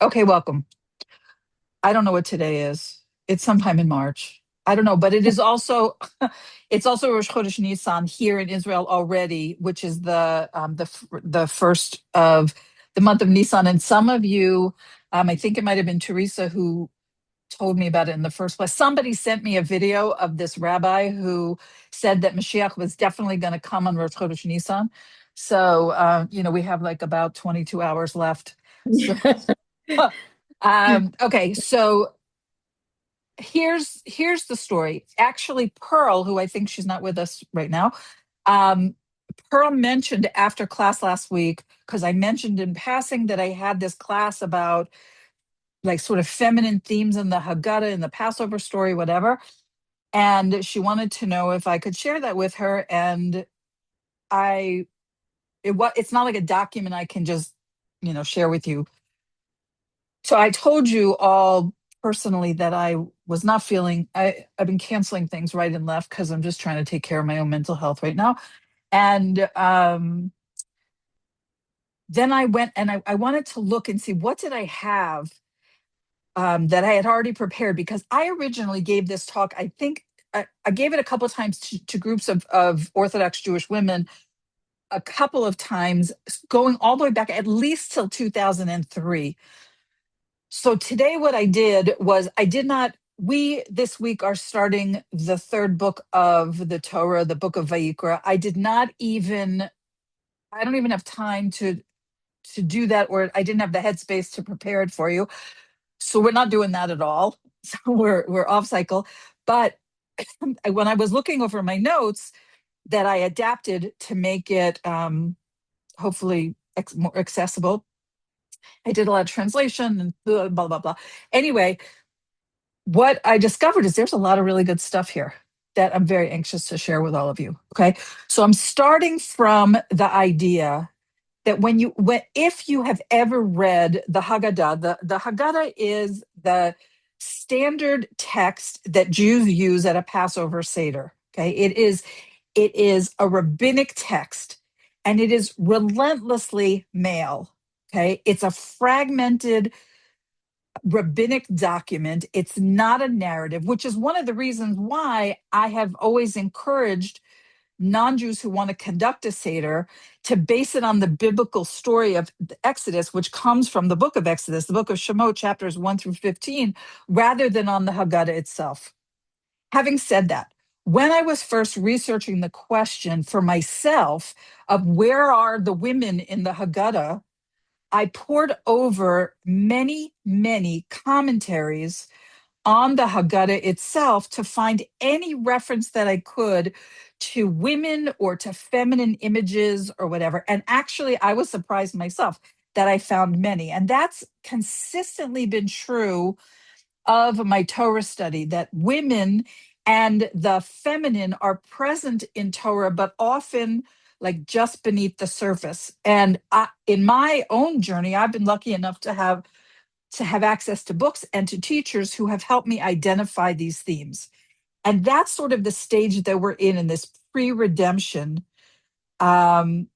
Okay, welcome. I don't know what today is. It's sometime in March. I don't know, but it is also it's also Rosh Chodesh Nisan here in Israel already, which is the first of the month of Nisan. And some of you, I think it might have been Teresa who told me about it in the first place. Somebody sent me a video of this rabbi who said that Mashiach was definitely going to come on Rosh Chodesh Nisan. So we have like about 22 hours left. So okay, so here's the story. Actually, Pearl, who I think she's not with us right now, um, Pearl mentioned after class last week, because I mentioned in passing that I had this class about like sort of feminine themes in the Haggadah, in the Passover story, whatever. And she wanted to know if I could share that with her. And it's not like a document I can just, share with you. So I told you all personally that I was not feeling, I've been canceling things right and left because I'm just trying to take care of my own mental health right now. And then I went and I wanted to look and see what did I have that I had already prepared, because I originally gave this talk, I think I gave it a couple of times to groups of Orthodox Jewish women, a couple of times, going all the way back at least till 2003. So today, what I did was I did not. We this week are starting the third book of the Torah, the book of Vayikra. I did not even. I don't even have time to do that, or I didn't have the headspace to prepare it for you. So we're not doing that at all. So we're off cycle. But when I was looking over my notes that I adapted to make it hopefully more accessible, I did a lot of translation and blah blah blah. Blah. Anyway, what I discovered is there's a lot of really good stuff here that I'm very anxious to share with all of you. Okay. So I'm starting from the idea that if you have ever read the Haggadah, the Haggadah is the standard text that Jews use at a Passover Seder. Okay. It is a rabbinic text, and it is relentlessly male. Okay. It's a fragmented rabbinic document. It's not a narrative, which is one of the reasons why I have always encouraged non-Jews who want to conduct a Seder to base it on the biblical story of the Exodus, which comes from the book of Exodus, the book of Shemot, chapters 1 through 15, rather than on the Haggadah itself. Having said that, when I was first researching the question for myself of where are the women in the Haggadah, I poured over many, many commentaries on the Haggadah itself to find any reference that I could to women or to feminine images or whatever. And actually, I was surprised myself that I found many. And that's consistently been true of my Torah study, that women and the feminine are present in Torah, but often like just beneath the surface. And in my own journey, I've been lucky enough to have access to books and to teachers who have helped me identify these themes. And that's sort of the stage that we're in this um,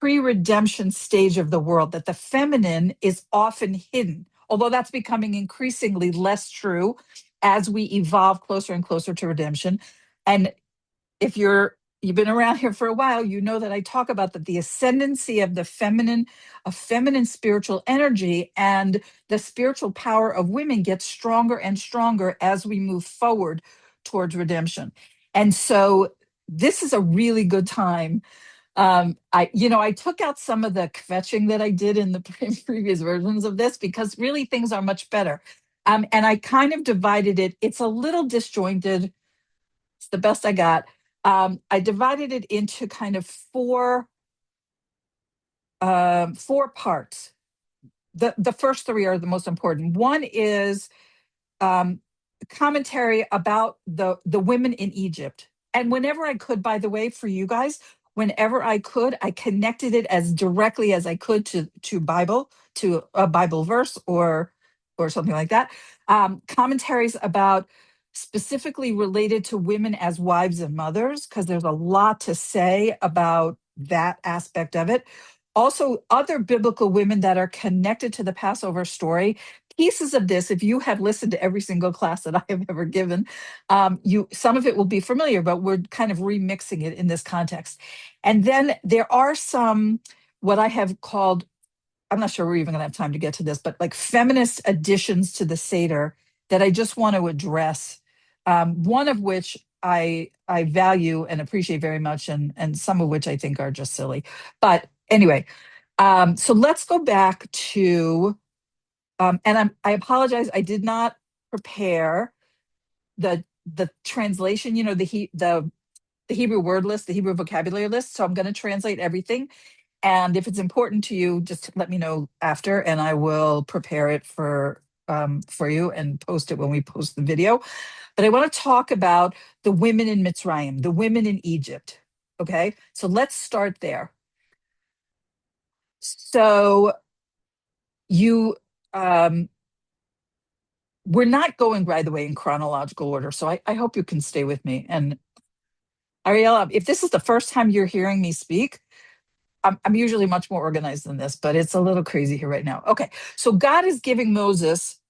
pre-redemption stage of the world, that the feminine is often hidden, although that's becoming increasingly less true as we evolve closer and closer to redemption. And if you've been around here for a while, you know that I talk about that the ascendancy of the feminine, of feminine spiritual energy, and the spiritual power of women gets stronger and stronger as we move forward towards redemption. And so this is a really good time. I took out some of the kvetching that I did in the previous versions of this, because really things are much better. And I kind of divided it. It's a little disjointed. It's the best I got. I divided it into kind of four parts. The first three are the most important. One is um, commentary about the women in Egypt. And whenever I could, by the way, for you guys, whenever I could, I connected it as directly as I could to a Bible verse or something like that. Commentaries about specifically related to women as wives and mothers, because there's a lot to say about that aspect of it. also other biblical women that are connected to the Passover story. Pieces of this, if you have listened to every single class that I have ever given, you some of it will be familiar, but we're kind of remixing it in this context. And then there are some what I have called, I'm not sure we're even going to have time to get to this, but like feminist additions to the Seder that I just want to address. One of which I value and appreciate very much, and some of which I think are just silly. But anyway, so let's go back to, and I apologize, I did not prepare the translation. You know, the Hebrew word list, the Hebrew vocabulary list. So I'm going to translate everything. And if it's important to you, just let me know after, and I will prepare it for you and post it when we post the video. But I want to talk about the women in Mitzrayim, the women in Egypt. Okay, so let's start there. So you, we're not going, by the way, in chronological order. So I hope you can stay with me. And Ariella, if this is the first time you're hearing me speak, I'm usually much more organized than this, but it's a little crazy here right now. Okay, so God is giving Moses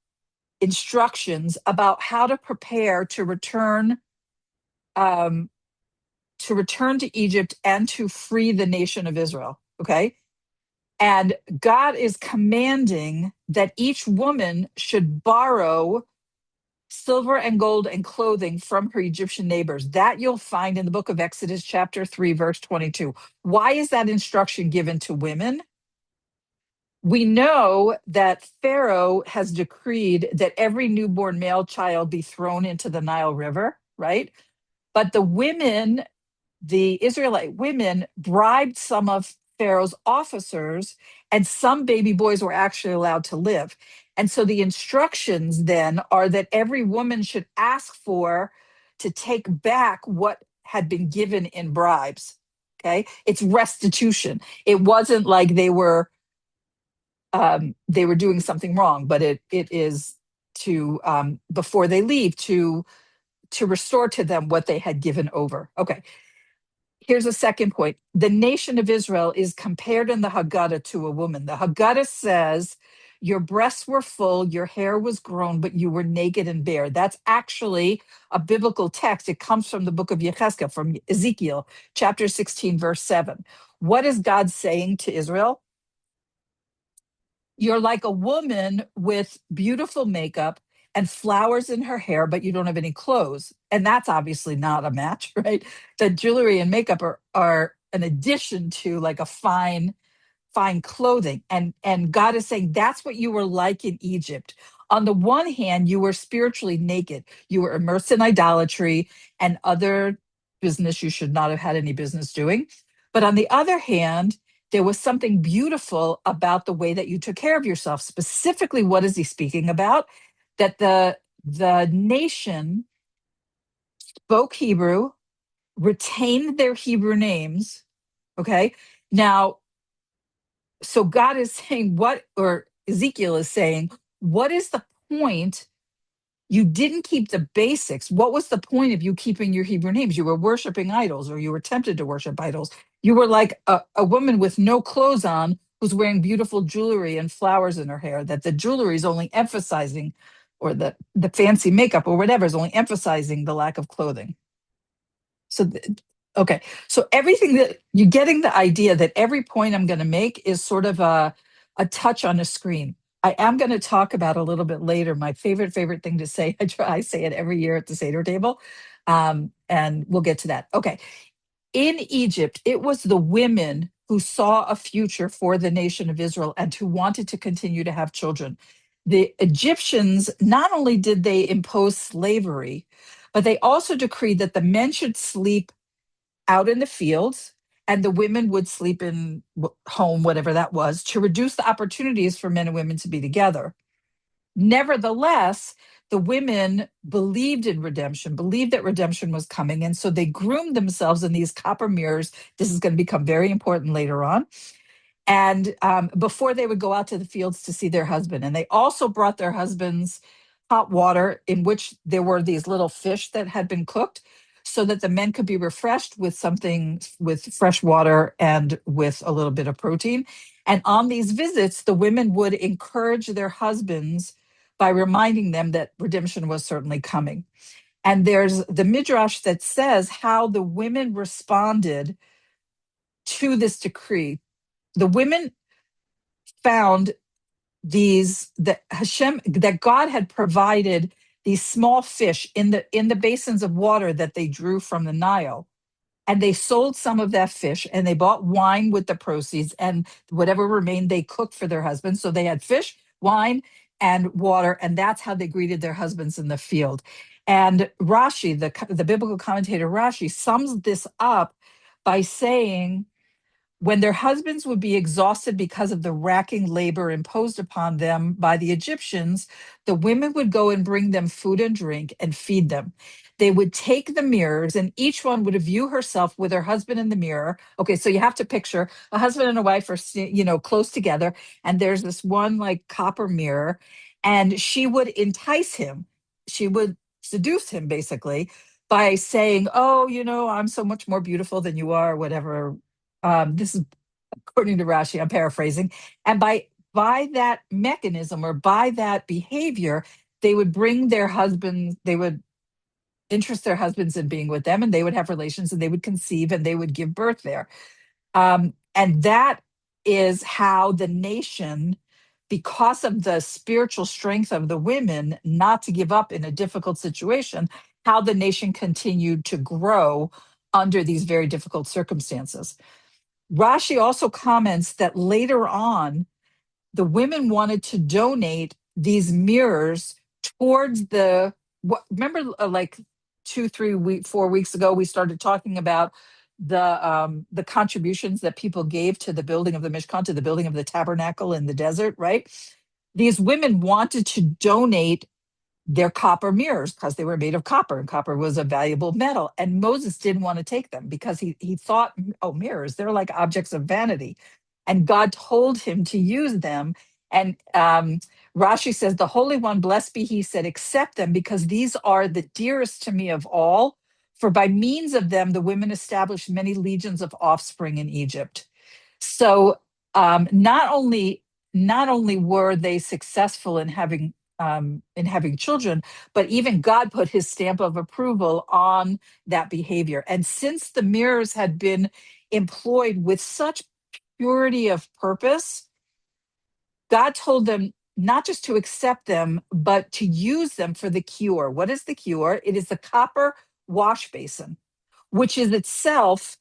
instructions about how to prepare um, to return to Egypt and to free the nation of Israel. Okay, and God is commanding that each woman should borrow silver and gold and clothing from her Egyptian neighbors. That you'll find in the book of Exodus, chapter 3, verse 22. Why is that instruction given to women? We know that Pharaoh has decreed that every newborn male child be thrown into the Nile River, right? But the Israelite women bribed some of Pharaoh's officers, and some baby boys were actually allowed to live. And so the instructions then are that every woman should ask for to take back what had been given in bribes. Okay. It's restitution. It wasn't like they were doing something wrong, but it is to before they leave to restore to them what they had given over. Okay, here's a second point. The nation of Israel is compared in the Haggadah to a woman. The Haggadah says, "Your breasts were full, your hair was grown, but you were naked and bare." That's actually a biblical text. It comes from the book of Yechezkel, from Ezekiel, chapter 16, verse 7. What is God saying to Israel? You're like a woman with beautiful makeup and flowers in her hair, but you don't have any clothes. And that's obviously not a match, right? The jewelry and makeup are an addition to like a fine clothing. And God is saying that's what you were like in Egypt. On the one hand, you were spiritually naked. You were immersed in idolatry and other business you should not have had any business doing. But on the other hand, there was something beautiful about the way that you took care of yourself. Specifically, what is he speaking about? That the nation spoke Hebrew, retained their Hebrew names. Okay. Now, so God is saying what, or Ezekiel is saying, what is the point? You didn't keep the basics. What was the point of you keeping your Hebrew names? You were worshiping idols, or you were tempted to worship idols. You were like a woman with no clothes on who's wearing beautiful jewelry and flowers in her hair, that the jewelry is only emphasizing, or the fancy makeup or whatever is only emphasizing the lack of clothing. So, okay. So everything that you're getting the idea that every point I'm going to make is sort of a touch on a screen. I am going to talk about a little bit later my favorite thing to say. I say it every year at the Seder table, and we'll get to that. Okay. In Egypt, it was the women who saw a future for the nation of Israel and who wanted to continue to have children. The Egyptians, not only did they impose slavery, but they also decreed that the men should sleep out in the fields and the women would sleep in home, whatever that was, to reduce the opportunities for men and women to be together. Nevertheless, the women believed in redemption, believed that redemption was coming. And so they groomed themselves in these copper mirrors. This is going to become very important later on. And before they would go out to the fields to see their husband. And they also brought their husbands hot water in which there were these little fish that had been cooked. so that the men could be refreshed with something, with fresh water and with a little bit of protein. And on these visits, the women would encourage their husbands by reminding them that redemption was certainly coming. And there's the midrash that says how the women responded to this decree. The women found that Hashem, that God had provided these small fish in the basins of water that they drew from the Nile. And they sold some of that fish and they bought wine with the proceeds, and whatever remained they cooked for their husbands. So they had fish, wine, and water, and that's how they greeted their husbands in the field. And Rashi, the biblical commentator Rashi, sums this up by saying, when their husbands would be exhausted because of the racking labor imposed upon them by the Egyptians, the women would go and bring them food and drink and feed them. They would take the mirrors, and each one would view herself with her husband in the mirror. Okay, so you have to picture a husband and a wife are, close together, and there's this one like copper mirror, and she would entice him. She would seduce him basically by saying, "Oh, I'm so much more beautiful than you are," whatever. This is according to Rashi, I'm paraphrasing. And by that mechanism or by that behavior, they would bring their husbands, they would interest their husbands in being with them, and they would have relations, and they would conceive, and they would give birth there. And that is how the nation, because of the spiritual strength of the women not to give up in a difficult situation, how the nation continued to grow under these very difficult circumstances. Rashi also comments that later on, the women wanted to donate these mirrors towards remember, like 4 weeks ago, we started talking about the contributions that people gave to the building of the Mishkan, to the building of the tabernacle in the desert, right? These women wanted to donate their copper mirrors because they were made of copper, and copper was a valuable metal. And Moses didn't want to take them because he thought, oh, mirrors, they're like objects of vanity. And God told him to use them. And Rashi says, the Holy One, blessed be he, said, accept them, because these are the dearest to me of all. For by means of them, the women established many legions of offspring in Egypt. So not only were they successful in having children, but even God put his stamp of approval on that behavior. And since the mirrors had been employed with such purity of purpose, God told them not just to accept them, but to use them for the cure. What is the cure? It is the copper wash basin, which is itself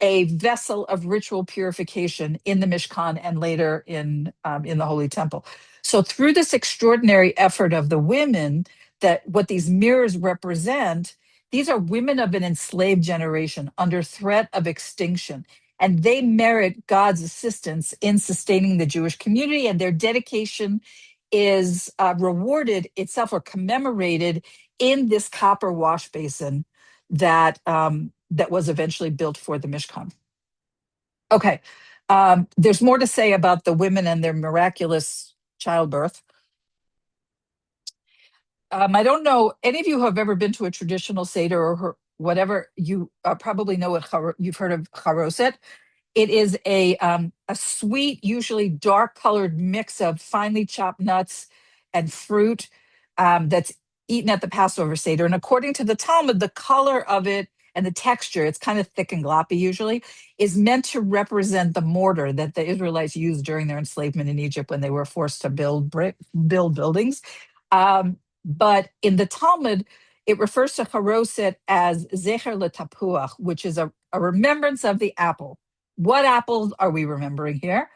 a vessel of ritual purification in the Mishkan and later in the Holy Temple. So through this extraordinary effort of the women, that what these mirrors represent, these are women of an enslaved generation under threat of extinction. And they merit God's assistance in sustaining the Jewish community, and their dedication is rewarded itself or commemorated in this copper wash basin that was eventually built for the Mishkan. Okay, there's more to say about the women and their miraculous childbirth. I don't know, any of you who have ever been to a traditional Seder whatever, you probably know you've heard of charoset. It is a sweet, usually dark colored mix of finely chopped nuts and fruit that's eaten at the Passover Seder. And according to the Talmud, the color of it and the texture, it's kind of thick and gloppy usually, is meant to represent the mortar that the Israelites used during their enslavement in Egypt when they were forced to build buildings. But in the Talmud, it refers to charoset as zecher letapuach, which is a remembrance of the apple. What apples are we remembering here?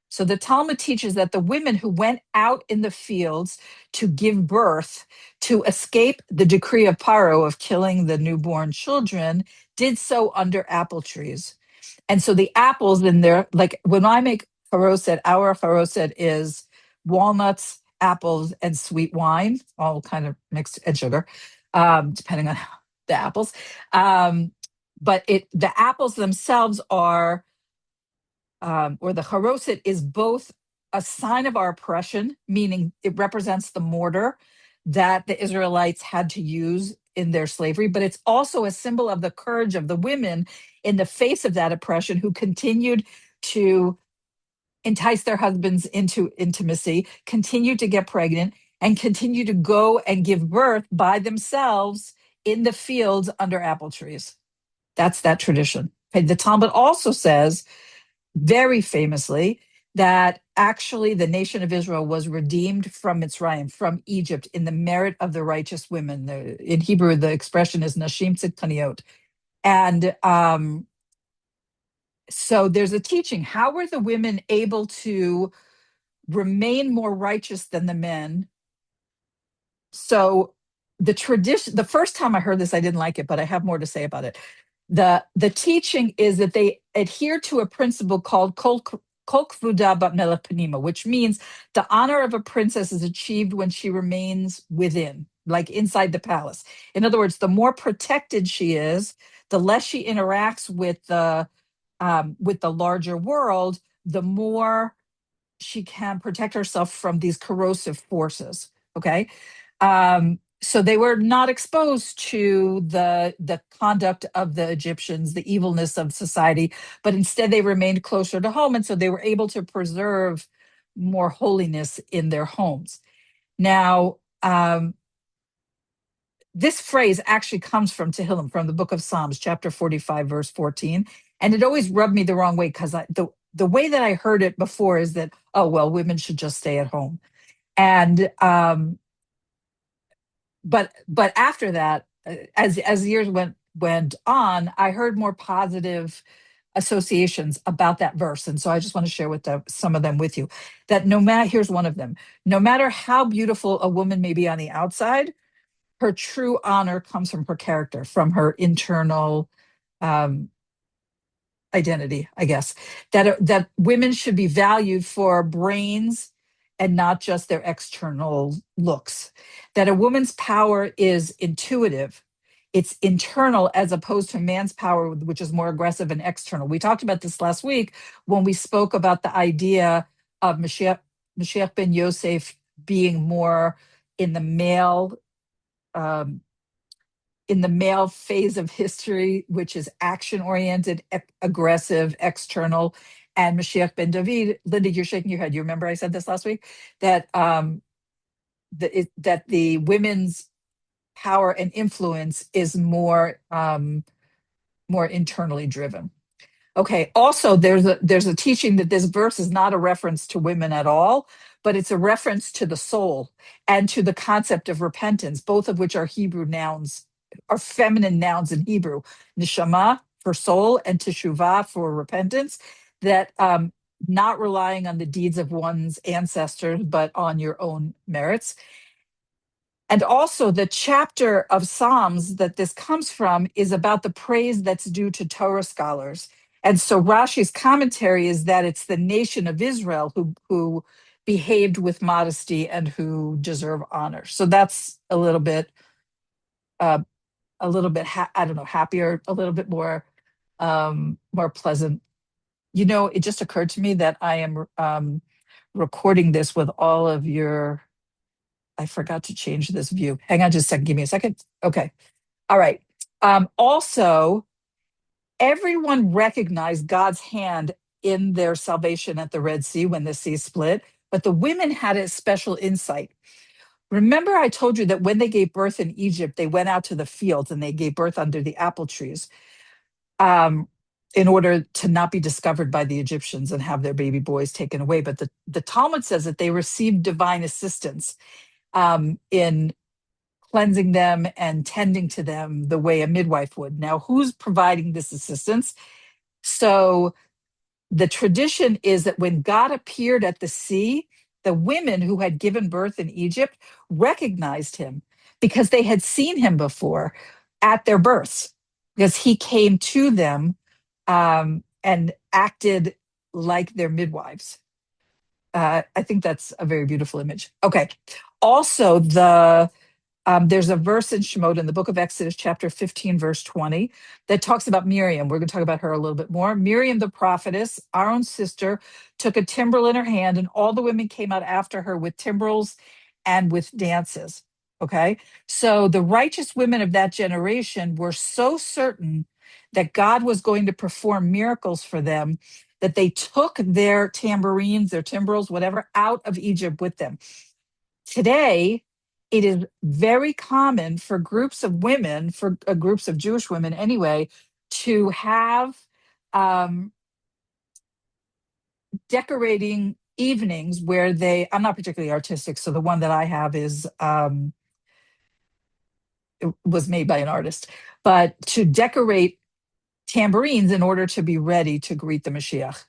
So the Talmud teaches that the women who went out in the fields to give birth, to escape the decree of Paro of killing the newborn children, did so under apple trees. And so the apples in there, like when I make charoset, our charoset is walnuts, apples, and sweet wine, all kind of mixed, and sugar, depending on the apples. But the apples themselves are or the charoset is both a sign of our oppression, meaning it represents the mortar that the Israelites had to use in their slavery, but it's also a symbol of the courage of the women in the face of that oppression, who continued to entice their husbands into intimacy, continue to get pregnant, and continue to go and give birth by themselves in the fields under apple trees. That's that tradition. Okay, the Talmud also says, very famously, that actually the nation of Israel was redeemed from Mitzrayim, from Egypt, in the merit of the righteous women. In Hebrew, the expression is nashim tzidkaniot. And so there's a teaching. How were the women able to remain more righteous than the men? So the tradition, the first time I heard this, I didn't like it, but I have more to say about it. The teaching is that they adhere to a principle called kol kvuda bat melech panima, which means the honor of a princess is achieved when she remains within, like inside the palace. In other words, the more protected she is, the less she interacts with the larger world, the more she can protect herself from these corrosive forces. Okay. So they were not exposed to the conduct of the Egyptians, the evilness of society, but instead they remained closer to home, and so they were able to preserve more holiness in their homes. Now, this phrase actually comes from Tehillim, from the book of Psalms, chapter 45, verse 14, and it always rubbed me the wrong way, because the way that I heard it before is that, oh well, women should just stay at home, and but after that, as years went on, I heard more positive associations about that verse, and so I just want to share some of them with you. That no matter, here's one of them: no matter how beautiful a woman may be on the outside, her true honor comes from her character, from her internal um, identity, I guess. That women should be valued for brains and not just their external looks. That a woman's power is intuitive, it's internal, as opposed to man's power, which is more aggressive and external. We talked about this last week when we spoke about the idea of Mashiach ben Yosef being more in the male um, in the male phase of history, which is action oriented, aggressive, external. And Mashiach ben David, Linda, you're shaking your head. You remember I said this last week, that that the women's power and influence is more internally driven. Okay. Also, there's a teaching that this verse is not a reference to women at all, but it's a reference to the soul and to the concept of repentance, both of which are Hebrew nouns, are feminine nouns in Hebrew. Neshama for soul and teshuvah for repentance. That not relying on the deeds of one's ancestors, but on your own merits. And also, the chapter of Psalms that this comes from is about the praise that's due to Torah scholars. And so Rashi's commentary is that it's the nation of Israel who behaved with modesty and who deserve honor. So that's uh, I don't know, happier, a little bit more pleasant. You know, it just occurred to me that I am recording this with all of your. I forgot to change this view. Hang on just a second. Give me a second. Okay. All right. Also, everyone recognized God's hand in their salvation at the Red Sea when the sea split, but the women had a special insight. Remember, I told you that when they gave birth in Egypt, they went out to the fields and they gave birth under the apple trees, in order to not be discovered by the Egyptians and have their baby boys taken away. But the Talmud says that they received divine assistance in cleansing them and tending to them the way a midwife would. Now, who's providing this assistance? So the tradition is that when God appeared at the sea, the women who had given birth in Egypt recognized him because they had seen him before at their births, because he came to them and acted like their midwives. I think that's a very beautiful image. Okay. Also, there's a verse in Shemot in the book of Exodus, chapter 15, verse 20, that talks about Miriam. We're going to talk about her a little bit more. Miriam, the prophetess, our own sister, took a timbrel in her hand, and all the women came out after her with timbrels and with dances. Okay. So the righteous women of that generation were so certain that God was going to perform miracles for them that they took their tambourines, their timbrels, whatever, out of Egypt with them. Today, it is very common for groups of women, for groups of Jewish women anyway, to have um, decorating evenings where I'm not particularly artistic, so the one that I have is, it was made by an artist, but to decorate tambourines in order to be ready to greet the Mashiach.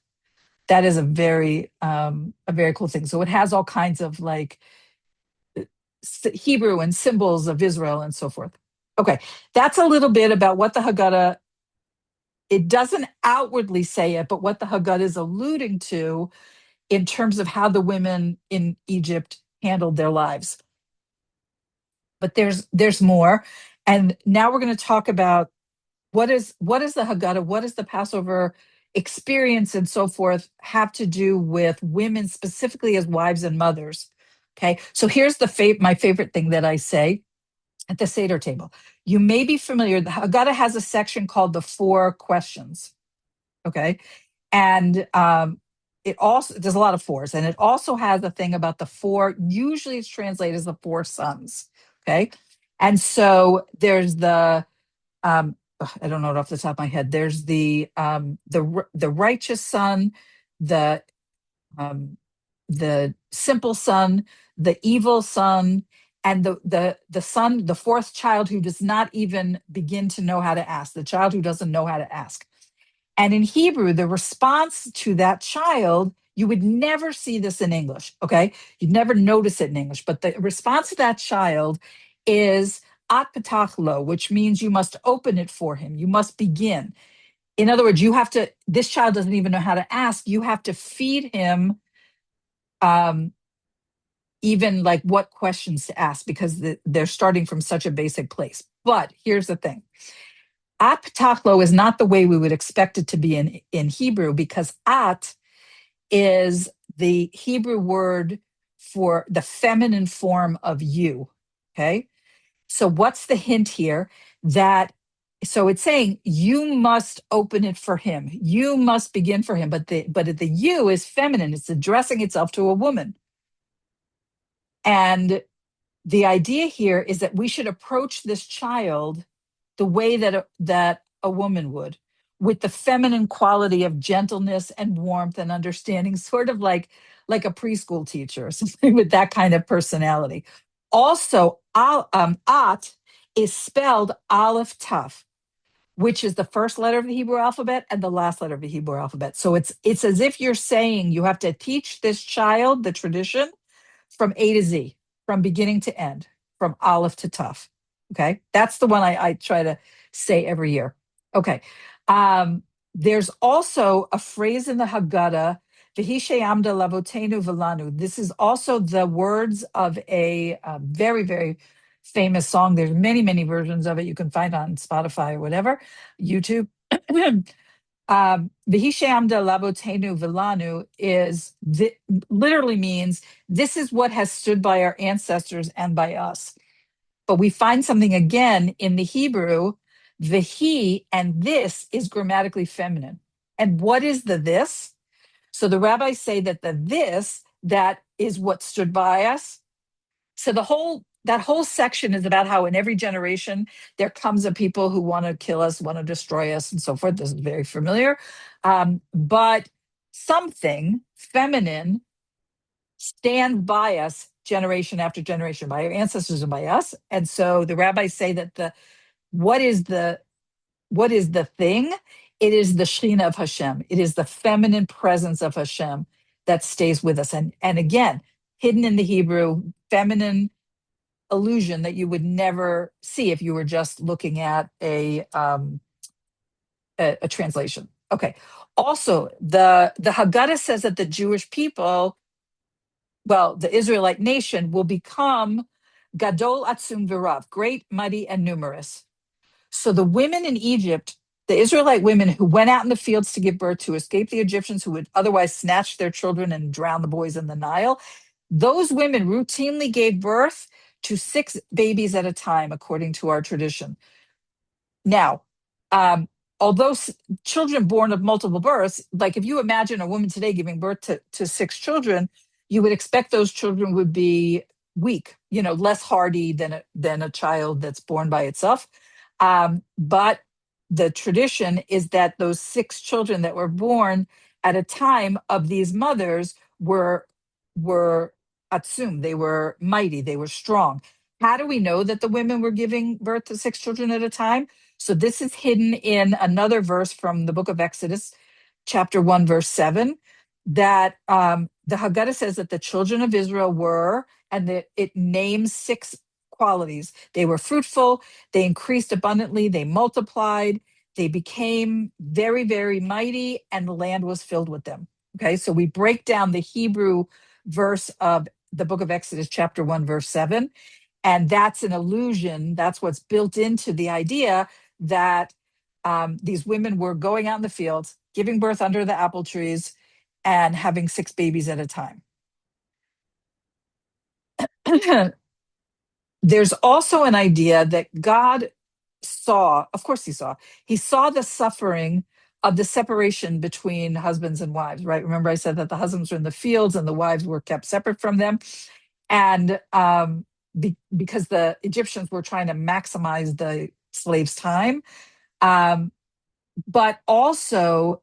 That is a very cool thing. So it has all kinds of like Hebrew and symbols of Israel and so forth. Okay, that's a little bit about what the Haggadah, it doesn't outwardly say it, but what the Haggadah is alluding to in terms of how the women in Egypt handled their lives. But there's more. And now we're going to talk about what is the Haggadah, what does the Passover experience and so forth have to do with women specifically as wives and mothers. Okay, so here's my favorite thing that I say at the Seder table. You may be familiar, the Haggadah has a section called the four questions. Okay, and it also, there's a lot of fours, and it also has a thing about the four, usually it's translated as the four sons. Okay, and so there's I don't know it off the top of my head. There's the righteous son, the um, the simple son, the evil son, and the son, the fourth child who does not even begin to know how to ask, the child who doesn't know how to ask. And in Hebrew, the response to that child, you would never see this in English, okay? You'd never notice it in English, but the response to that child is at patach lo, which means you must open it for him. You must begin. In other words, this child doesn't even know how to ask. You have to feed him um, even like what questions to ask because they're starting from such a basic place. But here's the thing. At patachlo is not the way we would expect it to be in Hebrew because at is the Hebrew word for the feminine form of you. Okay. So what's the hint here? So it's saying you must open it for him. You must begin for him. But the you is feminine. It's addressing itself to a woman. And the idea here is that we should approach this child the way that a woman would, with the feminine quality of gentleness and warmth and understanding, sort of like a preschool teacher or something with that kind of personality. Also, at is spelled aleph taf, which is the first letter of the Hebrew alphabet and the last letter of the Hebrew alphabet. So it's as if you're saying you have to teach this child the tradition from A to Z, from beginning to end, from Aleph to Tuf. Okay, that's the one I try to say every year. Okay, there's also a phrase in the Haggadah, "V'hi she'amda lavotenu v'lanu." This is also the words of a very very famous song. There's many versions of it. You can find on Spotify or whatever, YouTube. Vihishamda labotenu vilanu literally means this is what has stood by our ancestors and by us. But we find something again in the Hebrew, vihi and this is grammatically feminine. And what is the this? So the rabbis say that the this, that is what stood by us. So that whole section is about how in every generation there comes a people who want to kill us, want to destroy us, and so forth. This is very familiar. But something feminine stand by us generation after generation, by our ancestors and by us. And so the rabbis say that what is the thing? It is the Shekhinah of Hashem. It is the feminine presence of Hashem that stays with us. And again, hidden in the Hebrew, feminine illusion that you would never see if you were just looking at a translation. Okay. Also, the Haggadah says that the Jewish people, well, the Israelite nation, will become gadol atzum v'rav, great, mighty, and numerous. So the women in Egypt, the Israelite women who went out in the fields to give birth to escape the Egyptians who would otherwise snatch their children and drown the boys in the Nile, those women routinely gave birth to 6 babies at a time, according to our tradition. Now, um, although children born of multiple births, like if you imagine a woman today giving birth to 6 children, you would expect those children would be weak, less hardy than a child that's born by itself. But the tradition is that those 6 children that were born at a time of these mothers were atsum, they were mighty, they were strong. How do we know that the women were giving birth to 6 children at a time? So this is hidden in another verse from the book of Exodus, chapter 1, verse 7, that the Haggadah says that the children of Israel were, and that it names 6 qualities. They were fruitful, they increased abundantly, they multiplied, they became very, very mighty, and the land was filled with them. Okay, so we break down the Hebrew verse of the book of Exodus, chapter 1, verse 7. And that's an illusion. That's what's built into the idea that these women were going out in the fields, giving birth under the apple trees, and having 6 babies at a time. There's also an idea that God saw, of course he saw the suffering of the separation between husbands and wives, right? Remember I said that the husbands were in the fields and the wives were kept separate from them. And because the Egyptians were trying to maximize the slaves' time. But also,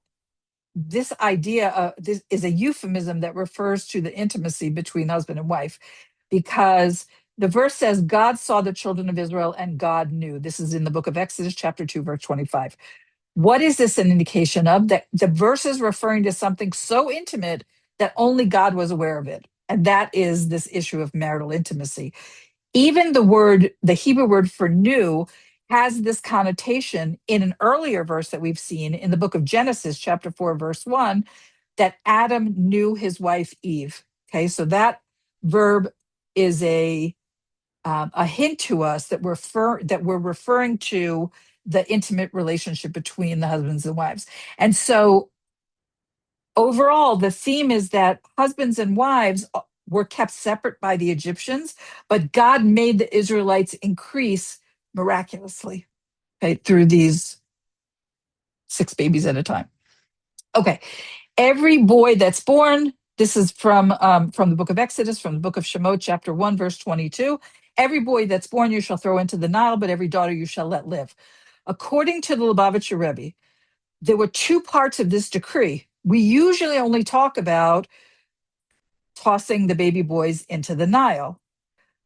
this idea this is a euphemism that refers to the intimacy between husband and wife, because the verse says, God saw the children of Israel and God knew. This is in the book of Exodus, chapter 2, verse 25. What is this an indication of? That the verse is referring to something so intimate that only God was aware of it. And that is this issue of marital intimacy. Even the Hebrew word for knew has this connotation in an earlier verse that we've seen in the book of Genesis, chapter 4, verse 1, that Adam knew his wife Eve. Okay, so that verb is a hint to us that we're referring to the intimate relationship between the husbands and wives. And so overall, the theme is that husbands and wives were kept separate by the Egyptians, but God made the Israelites increase miraculously, okay, through these 6 babies at a time. Okay, every boy that's born, this is from the book of Exodus, from the book of Shemot, chapter 1, verse 22. Every boy that's born you shall throw into the Nile, but every daughter you shall let live. According to the Lubavitcher Rebbe, there were 2 parts of this decree. We usually only talk about tossing the baby boys into the Nile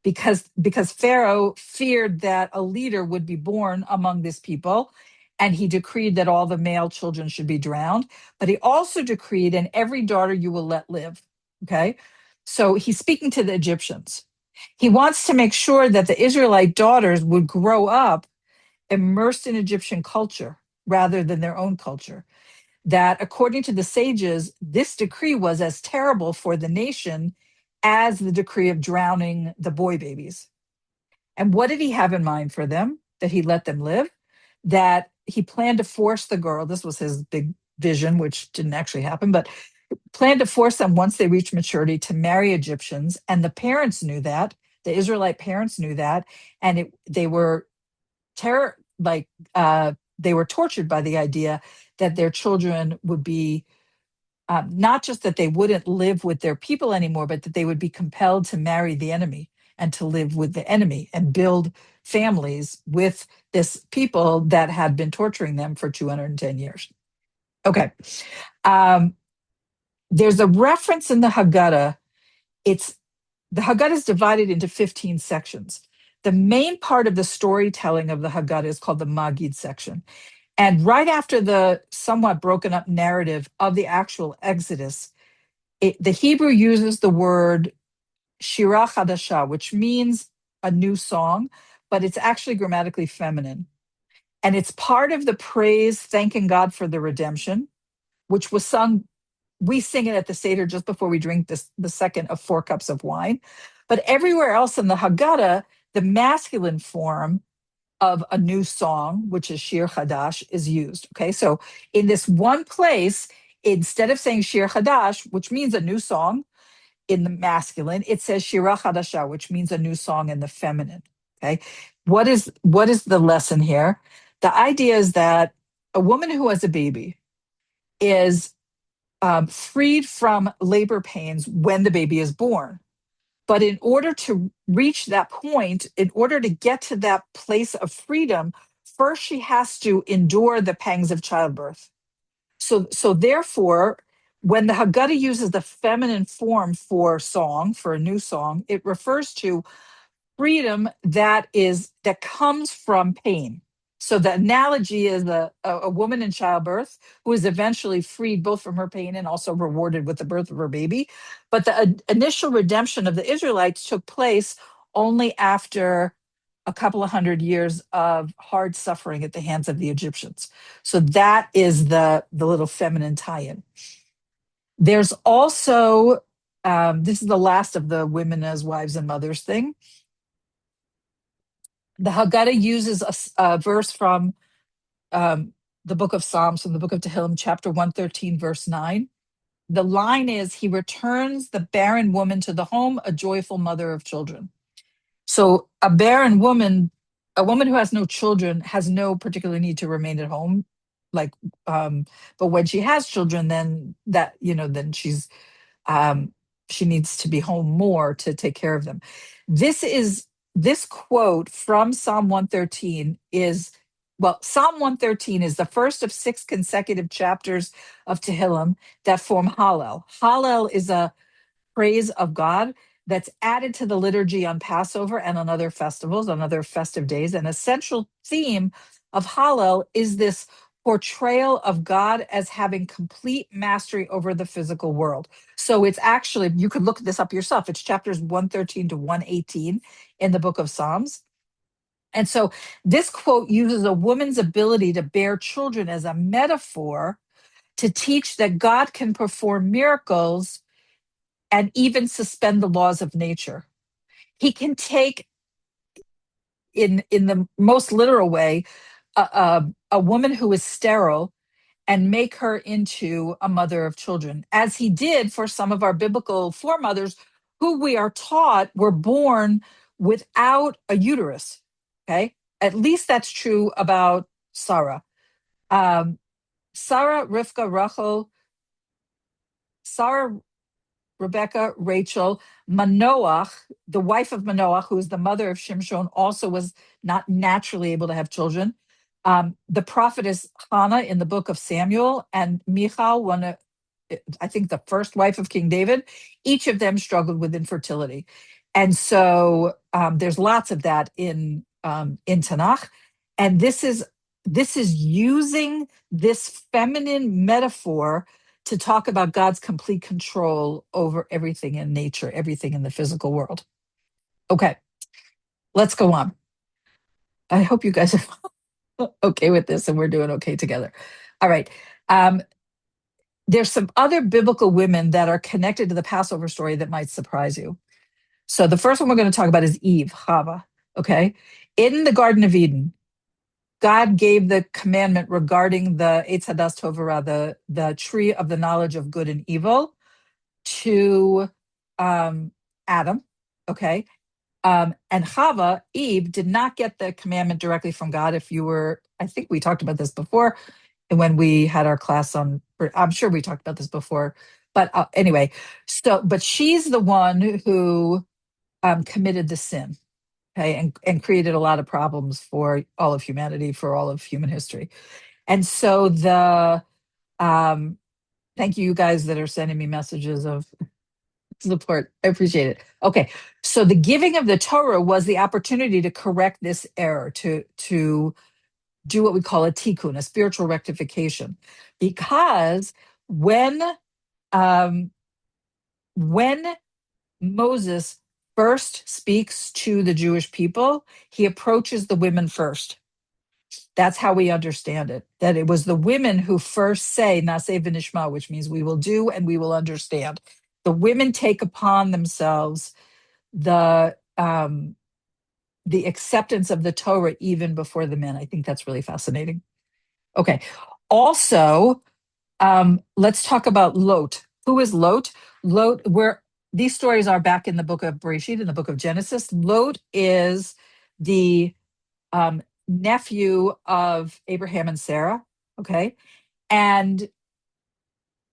because Pharaoh feared that a leader would be born among this people, and he decreed that all the male children should be drowned. But he also decreed, and every daughter you will let live. Okay, so he's speaking to the Egyptians. He wants to make sure that the Israelite daughters would grow up immersed in Egyptian culture rather than their own culture. That according to the sages, this decree was as terrible for the nation as the decree of drowning the boy babies. And what did he have in mind for them? That he let them live? That he planned to force the girl, this was his big vision, which didn't actually happen, but planned to force them once they reached maturity to marry Egyptians. And the parents knew that. The Israelite parents knew that. And they were they were tortured by the idea that their children would be not just that they wouldn't live with their people anymore, but that they would be compelled to marry the enemy and to live with the enemy and build families with this people that had been torturing them for 210 years. Okay. There's a reference in the Haggadah. The Haggadah is divided into 15 sections. The main part of the storytelling of the Haggadah is called the Magid section. And right after the somewhat broken up narrative of the actual Exodus, the Hebrew uses the word Shira Chadashah, which means a new song, but it's actually grammatically feminine. And it's part of the praise, thanking God for the redemption, which was sung. We sing it at the Seder just before we drink the second of 4 cups of wine. But everywhere else in the Haggadah, the masculine form of a new song, which is Shir Chadash, is used. Okay, so in this one place, instead of saying Shir Chadash, which means a new song, in the masculine. It says Shira Chadasha, which means a new song in the feminine. Okay. What is the lesson here? The idea is that a woman who has a baby is freed from labor pains when the baby is born. But in order to reach that point, in order to get to that place of freedom, first she has to endure the pangs of childbirth. So therefore, when the Haggadah uses the feminine form for song, for a new song, it refers to freedom that comes from pain. So the analogy is a woman in childbirth who is eventually freed both from her pain and also rewarded with the birth of her baby. But the initial redemption of the Israelites took place only after a couple of hundred years of hard suffering at the hands of the Egyptians. So that is the little feminine tie-in. There's also this is the last of the women as wives and mothers thing. The Haggadah uses a verse from the book of Psalms, from the book of Tehillim, chapter 113, verse 9. The line is, he returns the barren woman to the home, a joyful mother of children. So a barren woman, a woman who has no children, has no particular need to remain at home. Like, but when she has children, then then um, she needs to be home more to take care of them. This quote from Psalm 113 is, well, Psalm 113 is the first of 6 consecutive chapters of Tehillim that form Hallel. Hallel is a praise of God that's added to the liturgy on Passover and on other festivals, on other festive days. An essential theme of Hallel is this portrayal of God as having complete mastery over the physical world. So it's actually, you could look this up yourself. It's chapters 113 to 118 in the book of Psalms. And so this quote uses a woman's ability to bear children as a metaphor to teach that God can perform miracles and even suspend the laws of nature. He can take, in the most literal way, a woman who is sterile and make her into a mother of children, as he did for some of our biblical foremothers who we are taught were born without a uterus. Okay. At least that's true about Sarah. Sarah, Rivka, Rachel, Sarah, Rebecca, Rachel, Manoach, the wife of Manoach, who is the mother of Shimshon, also was not naturally able to have children. The prophetess Hannah in the book of Samuel, and Michal, I think the first wife of King David, each of them struggled with infertility. And so there's lots of that in Tanakh. And this is using this feminine metaphor to talk about God's complete control over everything in nature, everything in the physical world. Okay, let's go on. I hope you guys are okay with this and we're doing okay together. All right. There's some other biblical women that are connected to the Passover story that might surprise you. So the first one we're going to talk about is Eve, Chava. Okay. In the Garden of Eden, God gave the commandment regarding the Eitz Hadas Tov Ra, the tree of the knowledge of good and evil, to Adam. Okay. And Chava, Eve, did not get the commandment directly from God. I think we talked about this before when we had our class on, I'm sure we talked about this before, but anyway, but she's the one who committed the sin, okay, and created a lot of problems for all of humanity, for all of human history. And so thank you guys that are sending me messages of support. I appreciate it. Okay. So the giving of the Torah was the opportunity to correct this error, to do what we call a tikkun, a spiritual rectification. Because um, when Moses first speaks to the Jewish people, he approaches the women first. That's how we understand it, that it was the women who first say, Naseh v'nishma, which means we will do and we will understand. The women take upon themselves the acceptance of the Torah even before the men. I think that's really fascinating. Okay. Also, let's talk about Lot. Who is Lot? Lot, these stories are back in the book of Bereshit, in the book of Genesis. Lot is the nephew of Abraham and Sarah. Okay. And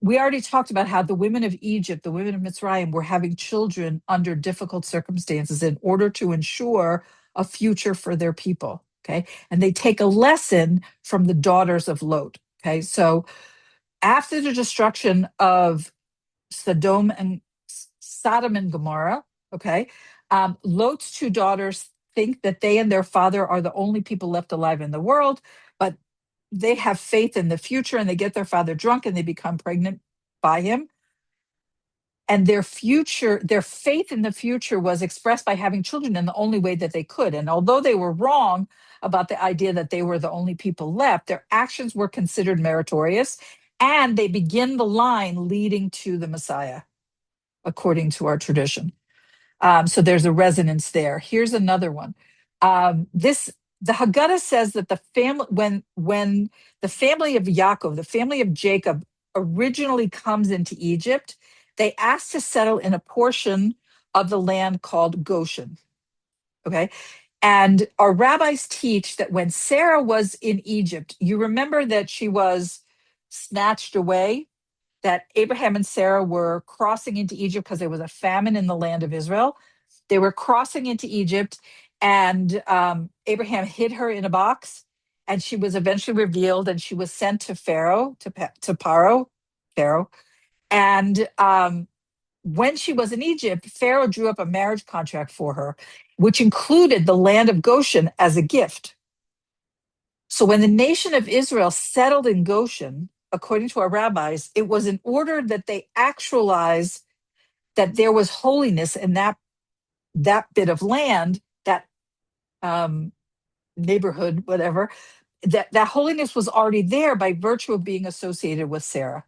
we already talked about how the women of Egypt, the women of Mitzrayim, were having children under difficult circumstances in order to ensure a future for their people. Okay. And they take a lesson from the daughters of Lot. Okay. So after the destruction of Sodom and Sodom and Gomorrah, okay, Lot's two daughters think that they and their father are the only people left alive in the world, but they have faith in the future and they get their father drunk and they become pregnant by him. And their faith in the future was expressed by having children in the only way that they could. And although they were wrong about the idea that they were the only people left, their actions were considered meritorious and they begin the line leading to the Messiah, according to our tradition. So there's a resonance there. Here's another one. The Haggadah says that the family, when the family of Yaakov, the family of Jacob, originally comes into Egypt, they ask to settle in a portion of the land called Goshen. Okay. And our rabbis teach that when Sarah was in Egypt, you remember that she was snatched away, that Abraham and Sarah were crossing into Egypt because there was a famine in the land of Israel. They were crossing into Egypt, and Abraham hid her in a box, and she was eventually revealed, and she was sent to Pharaoh, to Pharaoh. And when she was in Egypt, Pharaoh drew up a marriage contract for her, which included the land of Goshen as a gift. So when the nation of Israel settled in Goshen, according to our rabbis, it was in order that they actualize that there was holiness in that bit of land, that neighborhood, whatever, that holiness was already there by virtue of being associated with Sarah.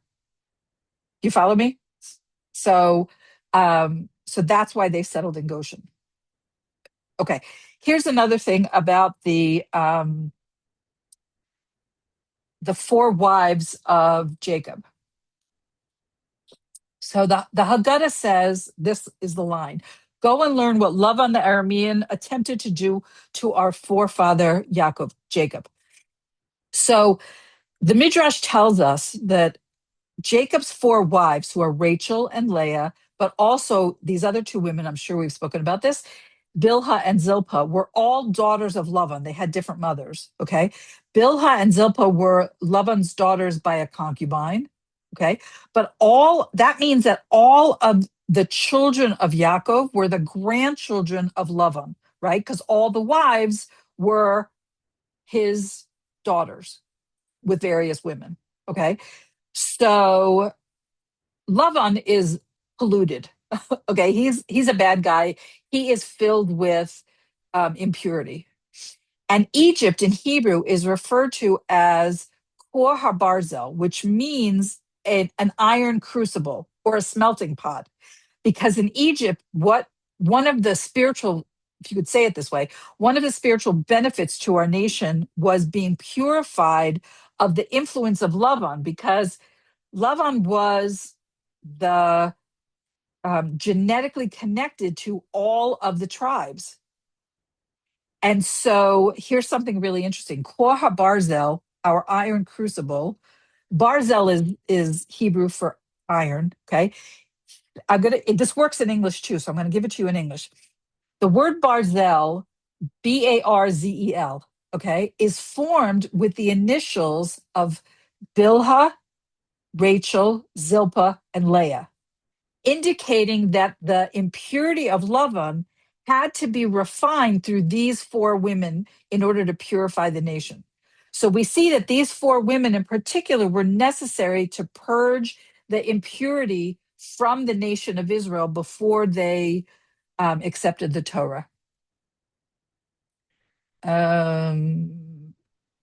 You follow me? So, so that's why they settled in Goshen. Okay. Here's another thing about the four wives of Jacob. So the Haggadah says, this is the line: go and learn what Lavan the Aramean attempted to do to our forefather Jacob. So the Midrash tells us that Jacob's four wives, who are Rachel and Leah, but also these other two women, I'm sure we've spoken about this, Bilhah and Zilpah, were all daughters of Lavan. They had different mothers, okay? Bilhah and Zilpah were Lavan's daughters by a concubine, okay? But that means that all of the children of Yaakov were the grandchildren of Lavan, right? Because all the wives were his daughters with various women, okay? So Lavan is polluted. Okay, he's a bad guy. He is filled with impurity. And Egypt in Hebrew is referred to as Kor HaBarzel, which means an iron crucible or a smelting pot. Because in Egypt, one of the spiritual, if you could say it this way, one of the spiritual benefits to our nation was being purified of the influence of Lavan, because Lavan was the genetically connected to all of the tribes. And so here's something really interesting. Kor HaBarzel, our iron crucible. Barzel is Hebrew for iron. Okay. This works in English too, so I'm gonna give it to you in English. The word Barzel, Barzel, okay, is formed with the initials of Bilhah, Rachel, Zilpah, and Leah, indicating that the impurity of Lavan had to be refined through these four women in order to purify the nation. So we see that these four women in particular were necessary to purge the impurity from the nation of Israel before they accepted the Torah. Okay, I'm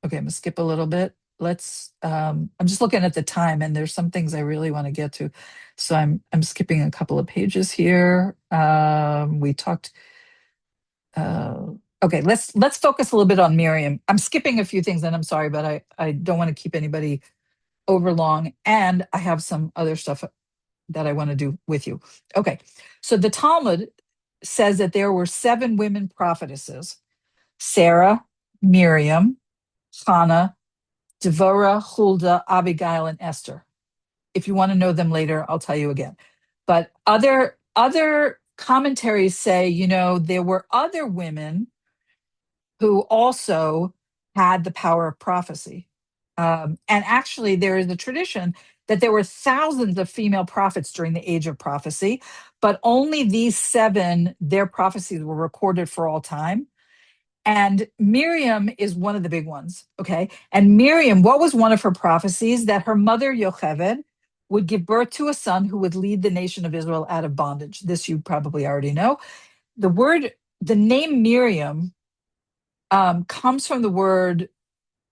gonna skip a little bit. I'm just looking at the time and there's some things I really want to get to. So I'm skipping a couple of pages here. We talked okay, let's focus a little bit on Miriam. I'm skipping a few things and I'm sorry, but I don't want to keep anybody over long. And I have some other stuff that I want to do with you. Okay. So the Talmud says that there were 7 women prophetesses: Sarah, Miriam, Hannah, Devorah, Huldah, Abigail, and Esther. If you want to know them later, I'll tell you again. But other commentaries say, there were other women who also had the power of prophecy. And actually, there is a tradition that there were thousands of female prophets during the age of prophecy, but only these 7, their prophecies were recorded for all time. And Miriam is one of the big ones. Okay. And Miriam, what was one of her prophecies? That her mother, Yocheved, would give birth to a son who would lead the nation of Israel out of bondage. This you probably already know. The name Miriam comes from the word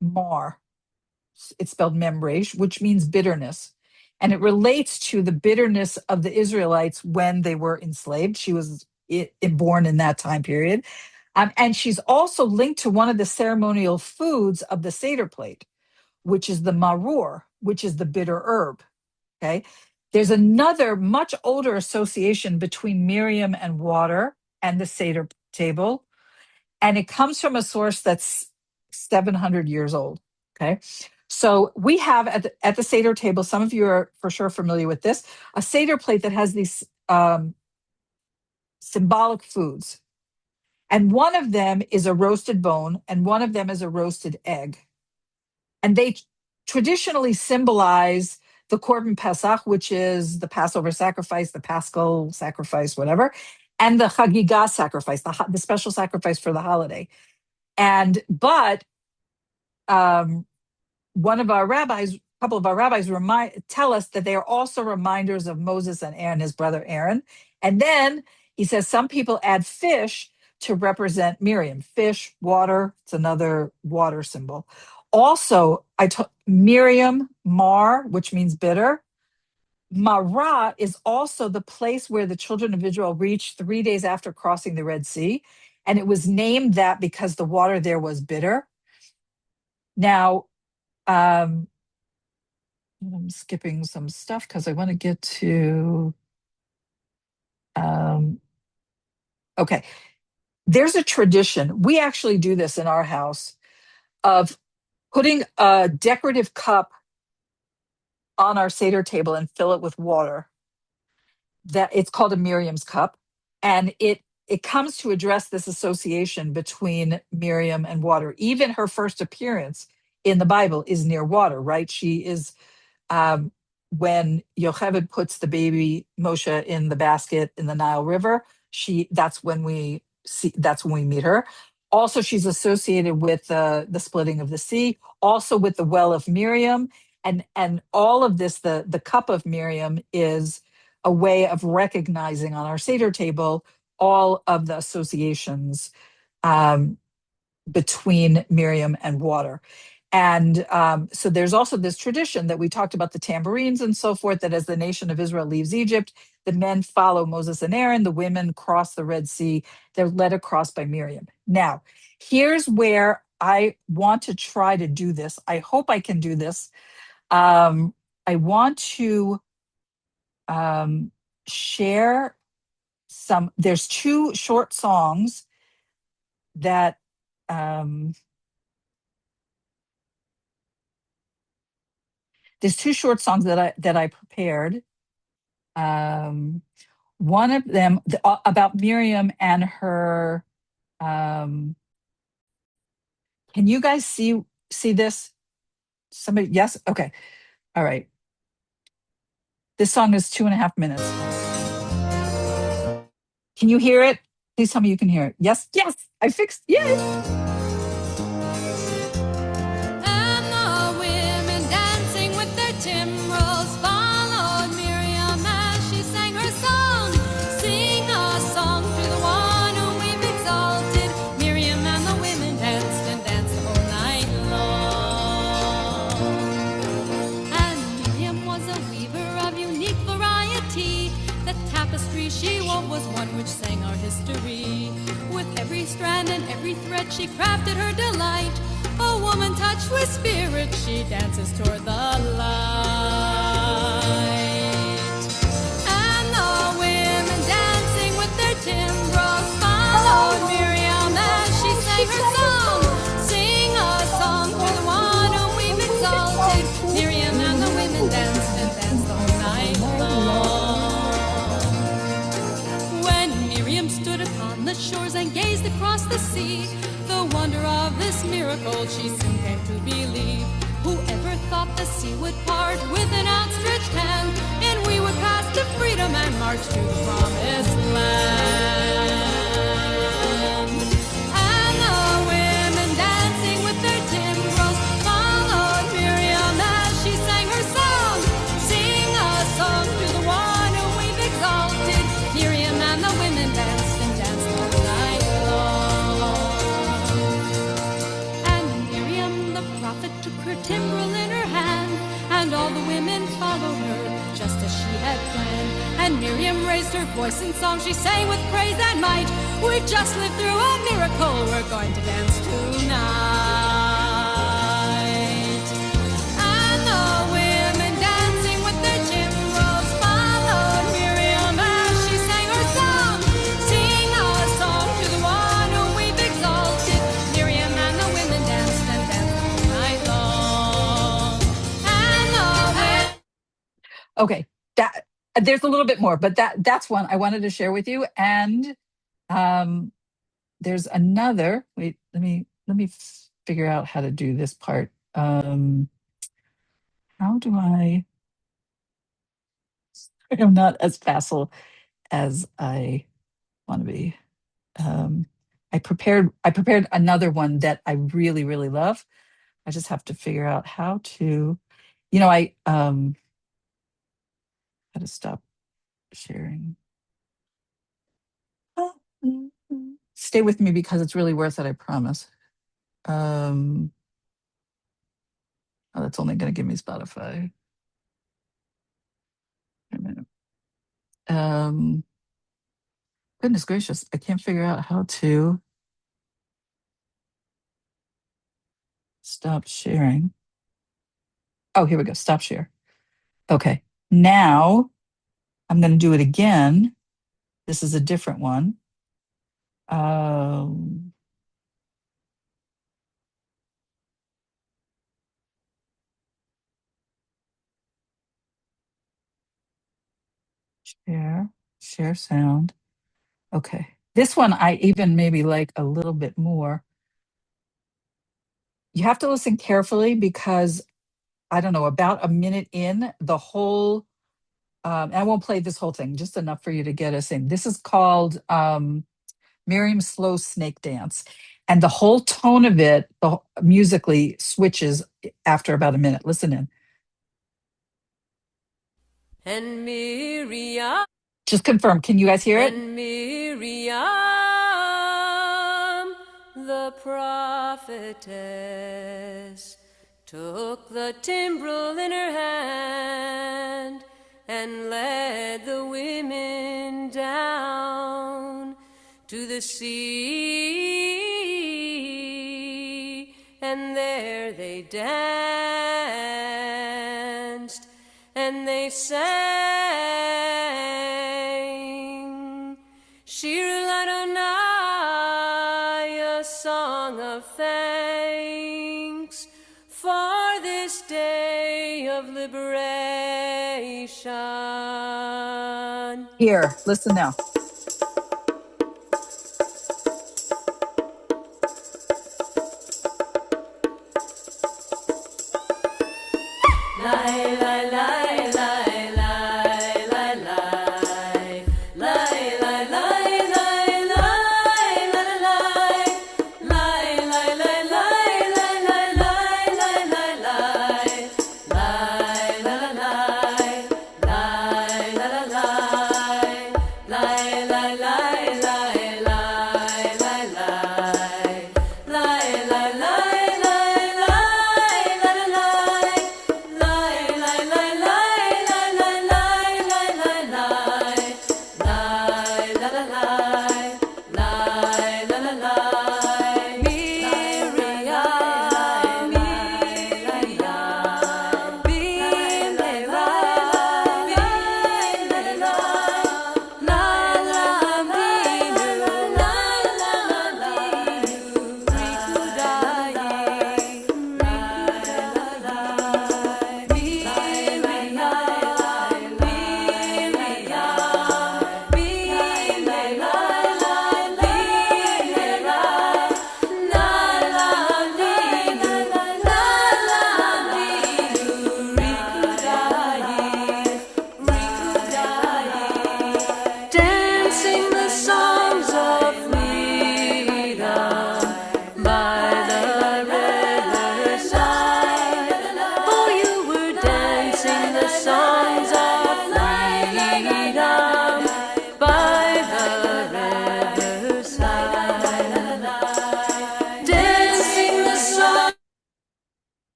mar. It's spelled memresh, which means bitterness. And it relates to the bitterness of the Israelites when they were enslaved. She was born in that time period. And she's also linked to one of the ceremonial foods of the Seder plate, which is the maror, which is the bitter herb. Okay. There's another much older association between Miriam and water and the Seder table. And it comes from a source that's 700 years old. Okay. So we have at the Seder table, some of you are for sure familiar with this, a Seder plate that has these symbolic foods. And one of them is a roasted bone, and one of them is a roasted egg. And they traditionally symbolize the Korban Pesach, which is the Passover sacrifice, the Paschal sacrifice, whatever, and the Chagiga sacrifice, the special sacrifice for the holiday. But a couple of our rabbis tell us that they are also reminders of Moses and Aaron, his brother Aaron. And then he says some people add fish to represent Miriam. Fish, water, it's another water symbol. Also, Miriam, mar, which means bitter. Marah is also the place where the children of Israel reached 3 days after crossing the Red Sea. And it was named that because the water there was bitter. Now, I'm skipping some stuff because I want to get to, okay. There's a tradition, we actually do this in our house, of putting a decorative cup on our Seder table and fill it with water. That it's called a Miriam's cup. And it comes to address this association between Miriam and water. Even her first appearance in the Bible is near water, right? She is, when Yocheved puts the baby Moshe in the basket in the Nile River, that's when we meet her. Also, she's associated with the splitting of the sea, also with the well of Miriam, and all of this. The cup of Miriam is a way of recognizing on our Seder table all of the associations between Miriam and water. And so there's also this tradition that we talked about, the tambourines and so forth, that as the nation of Israel leaves Egypt, the men follow Moses and Aaron, the women cross the Red Sea, they're led across by Miriam. Now, here's where I want to try to do this. I hope I can do this. I want to share there's 2 short songs that there's 2 short songs that I prepared. One of them about Miriam and her. Can you guys see this? Somebody, yes? Okay. All right. This song is 2.5 minutes. Can you hear it? Please tell me you can hear it. Yes, yes, I fixed, yay. And the women dancing with their timbrels followed Miriam as she sang her song. Sing a song to the one whom we've exalted. Miriam and the women danced and danced the whole night long. And Miriam was a weaver of unique variety. The tapestry she wove was one which sang our history. With every strand and every thread she crafted her delight. A woman touched with spirit, she dances toward the light. on the shores and gazed across the sea. The wonder of this miracle she soon came to believe. Whoever thought the sea would part with an outstretched hand, and we would pass to freedom and march to the promised land. And the women dancing with their timbrels followed Miriam as she sang her song. Sing a song to the one who we've exalted. Miriam and the women danced and danced all night long. And Miriam the prophet took her timbrel in her hand, and all the women followed her just as she had planned. And Miriam raised her voice in song, she sang with praise and might. We've just lived through a miracle, we're going to dance tonight. And the women dancing with their timbrels followed Miriam as she sang her song. Sing a song to the one who we've exalted. Miriam and the women danced and danced all night long. And the women... Okay, that there's a little bit more, but that's one I wanted to share with you. And there's another. Wait, let me figure out how to do this part. How do I? I'm not as facile as I want to be. I prepared another one that I really really love. I just have to figure out how to. I how to stop sharing. Oh, stay with me because it's really worth it, I promise. Oh, that's only going to give me Spotify. Wait a minute. Goodness gracious, I can't figure out how to stop sharing. Oh, here we go. Stop share. Okay. Now I'm going to do it again. This is a different one. Share sound. Okay. This one I even maybe like a little bit more. You have to listen carefully because I don't know, about a minute in, the whole, and I won't play this whole thing, just enough for you to get us in. This is called Miriam's Slow Snake Dance. And the whole tone of it musically switches after about a minute. Listen in. And Miriam, Just confirm. Can you guys hear it? and Miriam, the prophetess, took the timbrel in her hand and led the women down to the sea, and there they danced and they sang Shir Ladonai, a song of thanks for this day of liberation. Here, listen now.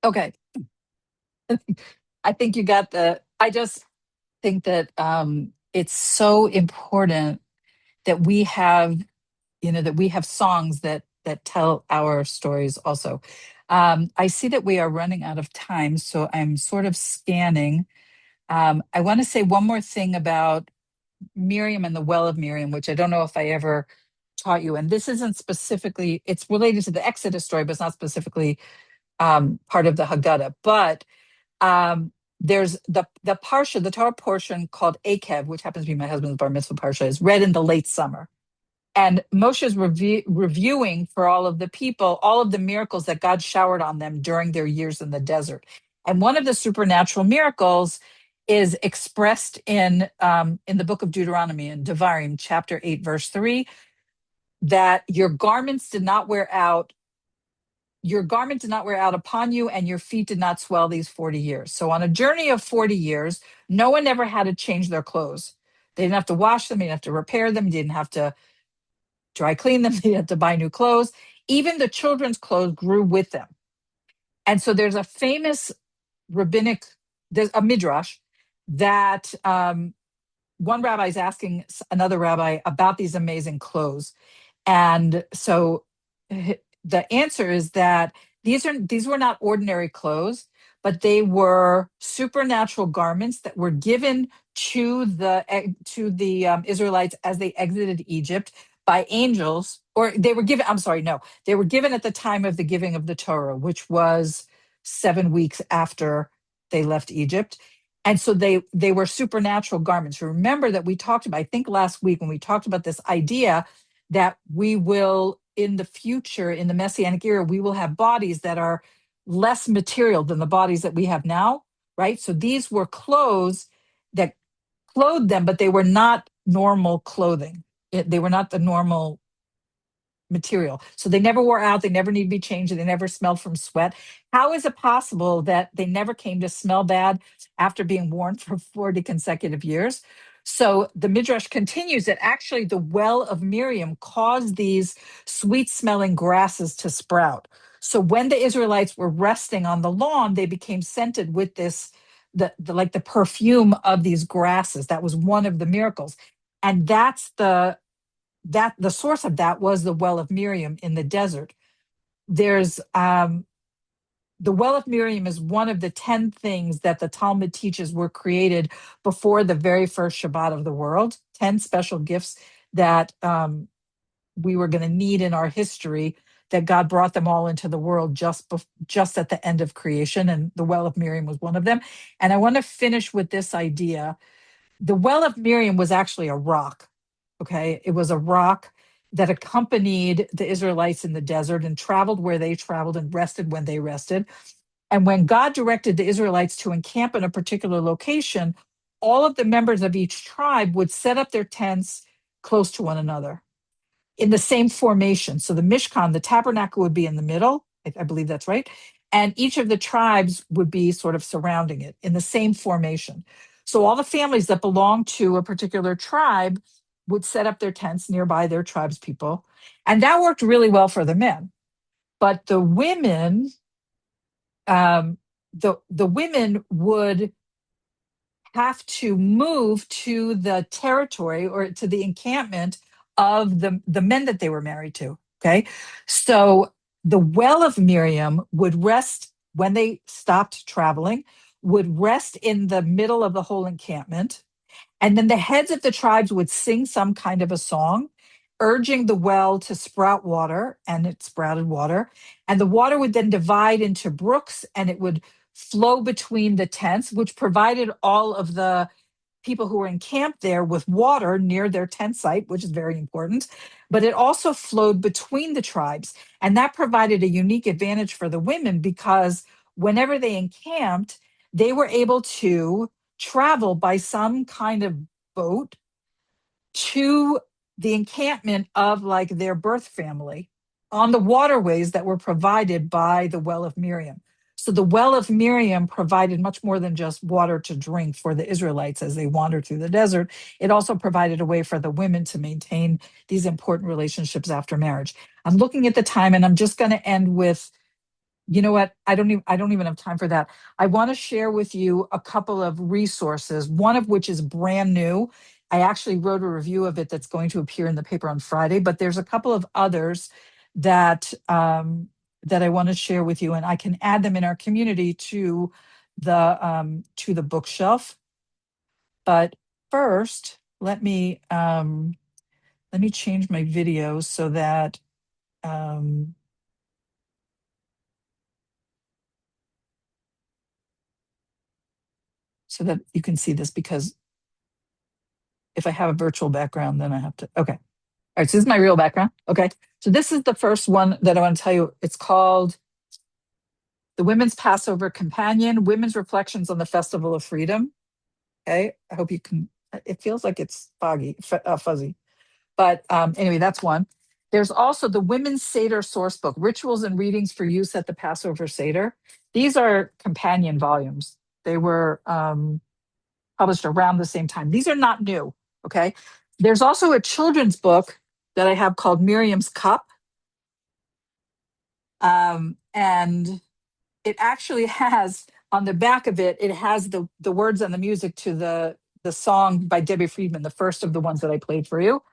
Okay. I think you got I just think that it's so important that we have, that we have songs that tell our stories also. I see that we are running out of time, so I'm sort of scanning. I want to say one more thing about Miriam and the Well of Miriam, which I don't know if I ever taught you. And this isn't specifically, it's related to the Exodus story, but it's not specifically part of the Haggadah. But um, there's the Parsha, the Torah portion called Akev, which happens to be my husband's bar mitzvah Parsha, is read in the late summer. And Moshe's reviewing for all of the people, all of the miracles that God showered on them during their years in the desert. And one of the supernatural miracles is expressed in the book of Deuteronomy, in Devarim, chapter 8, verse 3, that your garment did not wear out upon you, and your feet did not swell these 40 years. So on a journey of 40 years, no one ever had to change their clothes. They didn't have to wash them, they didn't have to repair them, they didn't have to dry clean them, they had to buy new clothes. Even the children's clothes grew with them. And so there's a famous rabbinic, there's a midrash that one rabbi is asking another rabbi about these amazing clothes. And so the answer is that these were not ordinary clothes, but they were supernatural garments that were given to the Israelites as they exited Egypt by angels, or they were given. I'm sorry, no, they were given at the time of the giving of the Torah, which was 7 weeks after they left Egypt. And so they were supernatural garments. Remember that we talked about, I think last week when we talked about this idea that we will, in the future, in the Messianic era, we will have bodies that are less material than the bodies that we have now, right? So these were clothes that clothed them, but they were not normal clothing. They were not the normal material. So they never wore out, they never need to be changed, they never smelled from sweat. How is it possible that they never came to smell bad after being worn for 40 consecutive years? So the Midrash continues that actually the well of Miriam caused these sweet smelling grasses to sprout. So when the Israelites were resting on the lawn, they became scented with this, like the perfume of these grasses. That was one of the miracles. And the source of that was the well of Miriam in the desert. There's the well of Miriam is one of the 10 things that the Talmud teaches were created before the very first Shabbat of the world. 10 special gifts that we were going to need in our history, that God brought them all into the world just at the end of creation, and the well of Miriam was one of them. And I want to finish with this idea. The well of Miriam was actually a rock. Okay. It was a rock that accompanied the Israelites in the desert and traveled where they traveled and rested when they rested. And when God directed the Israelites to encamp in a particular location, all of the members of each tribe would set up their tents close to one another in the same formation. So the Mishkan, the tabernacle, would be in the middle. I believe that's right. And each of the tribes would be sort of surrounding it in the same formation. So all the families that belonged to a particular tribe would set up their tents nearby their tribes people. And that worked really well for the men. But the women, the women would have to move to the territory or to the encampment of the men that they were married to. Okay. So the well of Miriam would rest when they stopped traveling, would rest in the middle of the whole encampment. And then the heads of the tribes would sing some kind of a song, urging the well to sprout water, and it sprouted water. And the water would then divide into brooks, and it would flow between the tents, which provided all of the people who were encamped there with water near their tent site, which is very important. But it also flowed between the tribes. And that provided a unique advantage for the women because whenever they encamped, they were able to travel by some kind of boat to the encampment of like their birth family on the waterways that were provided by the well of Miriam. So the well of Miriam provided much more than just water to drink for the Israelites as they wandered through the desert. It also provided a way for the women to maintain these important relationships after marriage. I'm looking at the time and I'm just going to end with You know what? I don't even have time for that. I want to share with you a couple of resources, one of which is brand new. I actually wrote a review of it that's going to appear in the paper on Friday, but there's a couple of others that that I want to share with you, and I can add them in our community to the bookshelf. But first, let me change my video um, so that you can see this, because if I have a virtual background, then I have to, okay. All right, so this is my real background. Okay. So this is the first one that I want to tell you. It's called The Women's Passover Companion, Women's Reflections on the Festival of Freedom. Okay. I hope you can, it feels like it's fuzzy. But anyway, that's one. There's also the Women's Seder Sourcebook, Rituals and Readings for Use at the Passover Seder. These are companion volumes. They were published around the same time. These are not new. Okay. There's also a children's book that I have called Miriam's Cup. And it actually has on the back of it, it has the words and the music to the song by Debbie Friedman, the first of the ones that I played for you.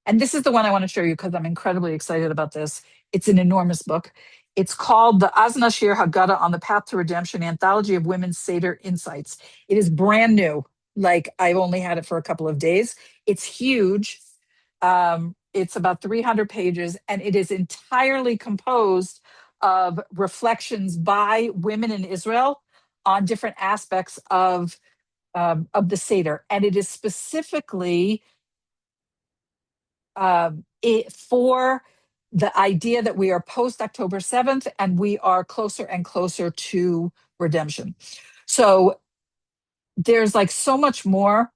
And this is the one I want to show you because I'm incredibly excited about this. It's an enormous book. It's called the Azna Shir Hagaddah on the Path to Redemption, Anthology of Women's Seder Insights. It is brand new. Like, I've only had it for a couple of days. It's huge. It's about 300 pages, and it is entirely composed of reflections by women in Israel on different aspects of the Seder, and it is specifically for the idea that we are post October 7th and we are closer and closer to redemption. So there's like so much more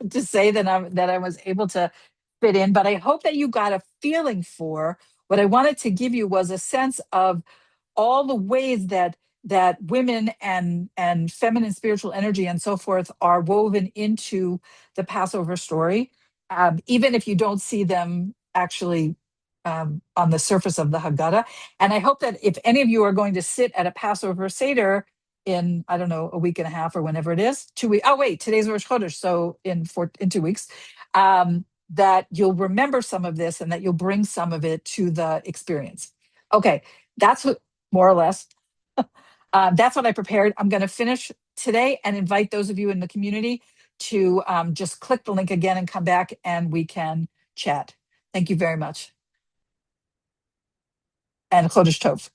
to say that I was able to fit in, but I hope that you got a feeling for what I wanted to give you was a sense of all the ways that women and feminine spiritual energy and so forth are woven into the Passover story, even if you don't see them actually on the surface of the Haggadah. And I hope that if any of you are going to sit at a Passover Seder in, I don't know, a week and a half or whenever it is, 2 weeks. Oh wait, today's Rosh Chodesh, so in 2 weeks, that you'll remember some of this and that you'll bring some of it to the experience. Okay, that's what more or less. That's what I prepared. I'm going to finish today and invite those of you in the community to just click the link again and come back and we can chat. Thank you very much. And Chodesh Tov.